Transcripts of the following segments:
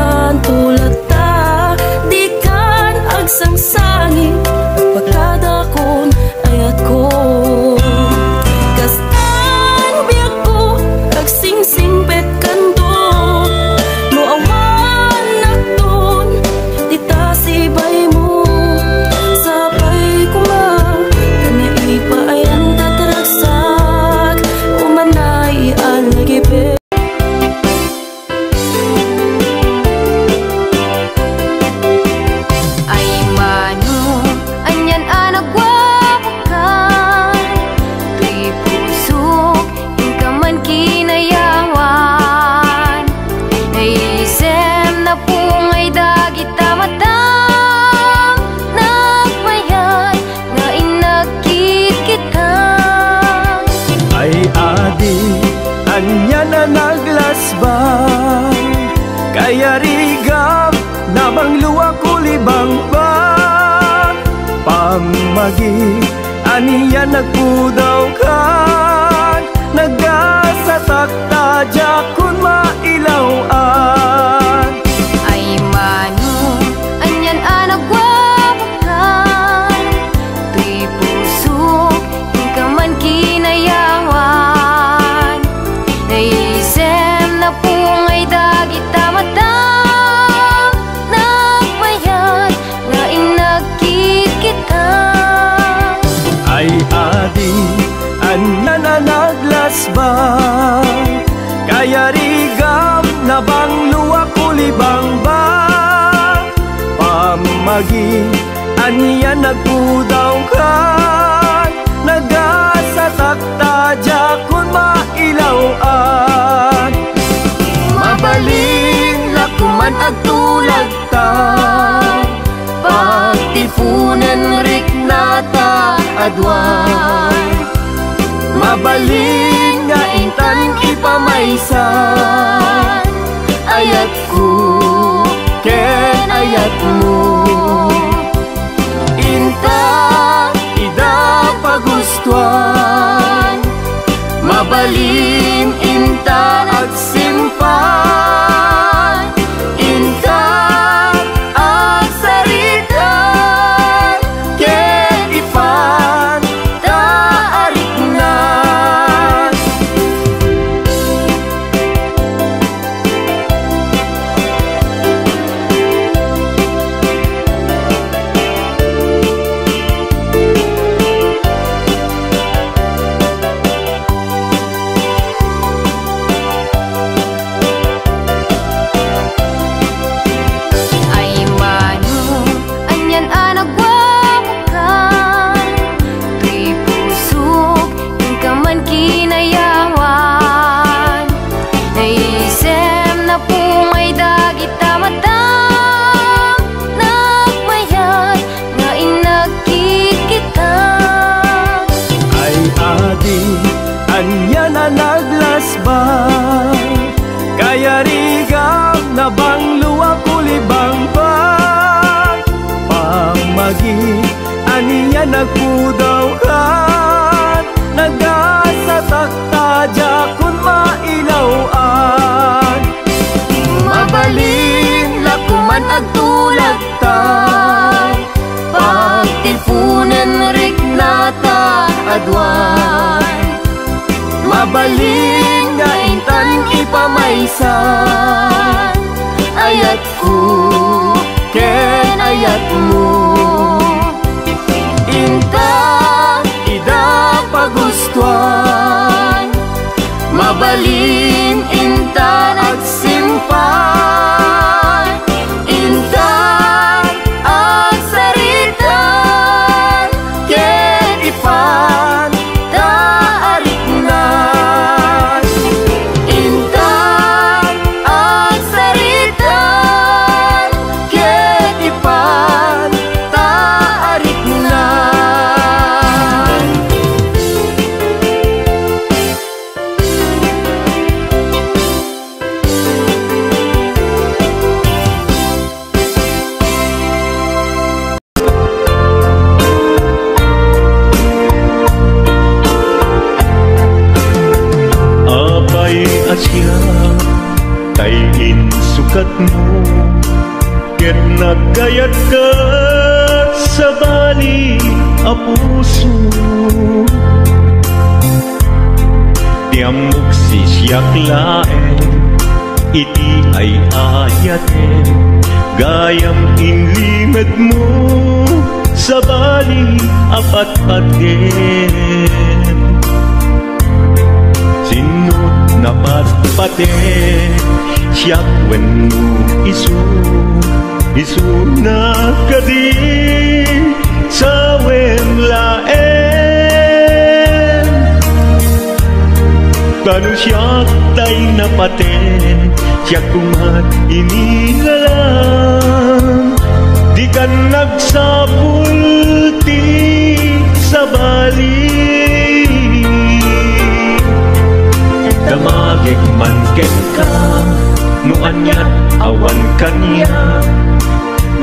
kan tulad ta, di kan agsangsangi pagkadakon ayat ko. Kastan biyak ko agsingsing bet kando, no awan nakton di ta sibay mo. Sabay kuma kanay paayan tataragsak umanay alagibet. Anya na naglasbay, kaya rigam nabang luwa kulibang ba. Pamagi aniya nagpudaw kan, nagasatak tadya kun mailawan. Ay mano anyan anagwabakan, tuy puso ka man kinayawan. Naisem na pungay dagit tamatang nagmayat nga inagkit kita. Ay adi anya na naglasbay, kaya rigam nabang luwa kulibang ba. Pamagi aniya nagpudaw kan, nagasatak tadya kun mailawan. Mabalin lakuman agtulag ta, pagtipunan rik nata adwan. Mabalin nga intan ipamaysan, ayat ko ken ayat mo. Inta ida pagustuhan, mabalin inta agsimpan. Inta agsaritan, ken ifan taariknan. Anya na naglasbay, kaya rigam nabang luwa kulibang ba. Pamagi aniya nagpudaw kan, nagasatak tadya kun mailawan. Mabalin lakuman agtulag ta, pagtipunan rik nata adwan. Mabalin nga intan ipamaysan, ayat ko ken ayat mo. Inta ida pagustuhan, mabalin intan agsimpan. Intan agsaritan, ken ifan taariknan. Intan agsaritan, ken ifan ket nagkayat ka sa bali a puso. Tiamok sisyak laen, iti ay ayaten, gayam inlimed mo sa bali apat-paten. Sinut na patpaten, siyak wenno isu na kadi sa wemlaen. Kanu siyak tay napaten, siyak kumat inilalang, di kan nagsapulti sa bali. Damagig man ken ka, nuanyat awan kanya,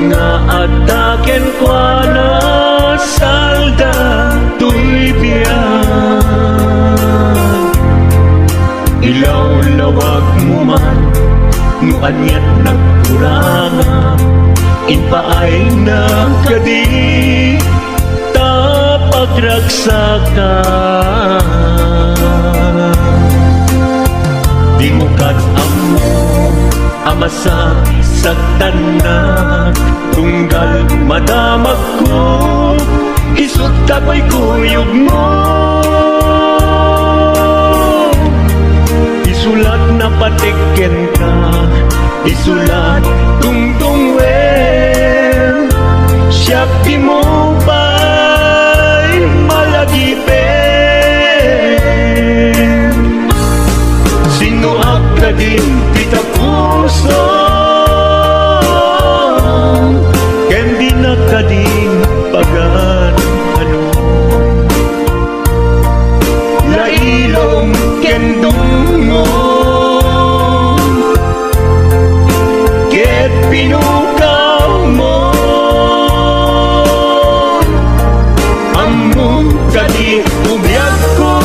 nga ataken kwa na salda tuy biyan. Ilaw-lawag mo man, nuanyat nagkuranga, inpaay na kadi tapagragsakan. Di mo kat-amo amasak sa tanan, tunggal madamag ko, isut ako'y kuyog mo. Isulat na patiken ka, isulat tungtung wen, siyak di mo ba'y malagipen. Sinuak ka din kita puso, ken di na ka din pagan ano. Lailong ken dungo, ket pinukaw mo, among kadi ubiyag ko,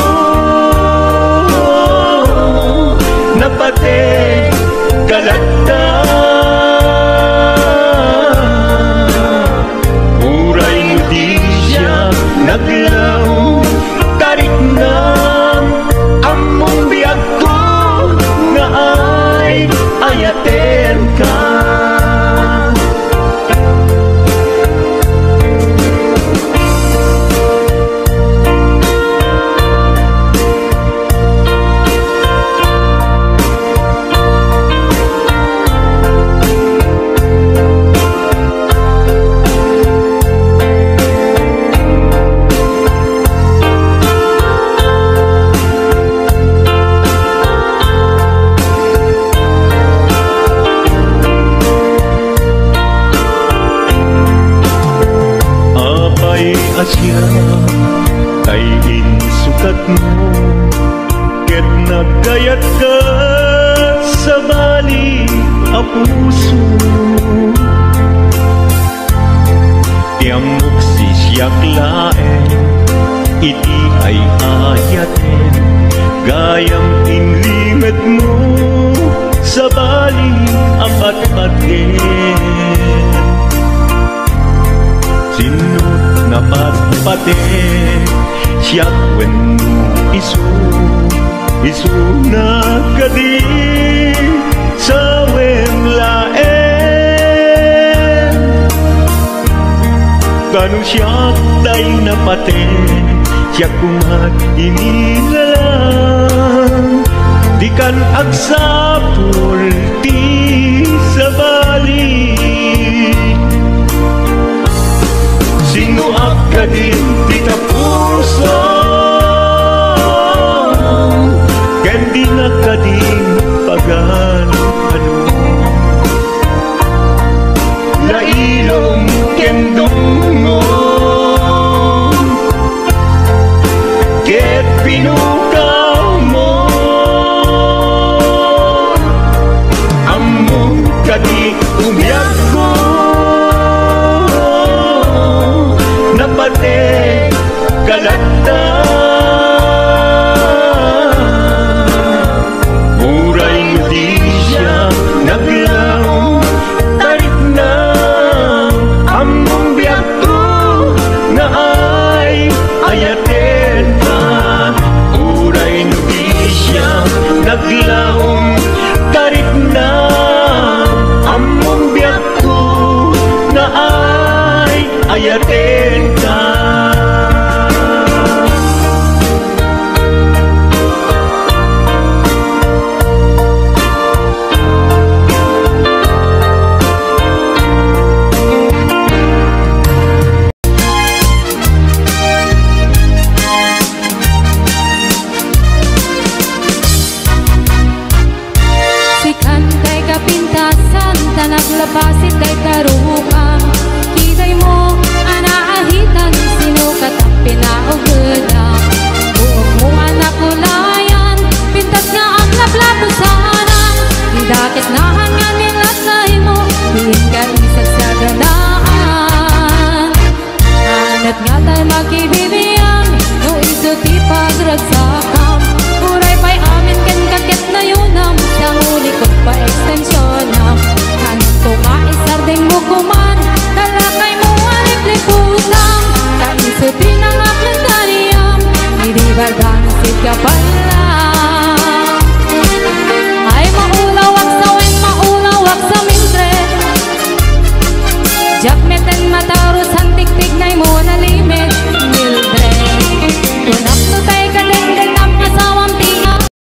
napate kalagta. Uray mo di siya naglaw, tarik na among biyag ko, nga ay ayaten ka. Asya kay insukat mo, ket nagkayat ka sa bali a puso. Tiamok sisyak laen, iti ay ayaten, gayam inlimed mo sa bali apat-paten. Sinut na patpaten, siyak wenno isu na kadi sa wemlaen. Kanu siyak tay napaten, siyak kumat inilalang, di kan agsapulti sa bali. Sinuak ka din kita puso, ken di na ka din pagan ano. Lailong ken dungo, ket pinukaw mo, labasit ay karupang kitay mo anaahitan sinukat ang pinaugudan buhok mo anak kulayan pintas nga ang laplato sana di dakit na hangan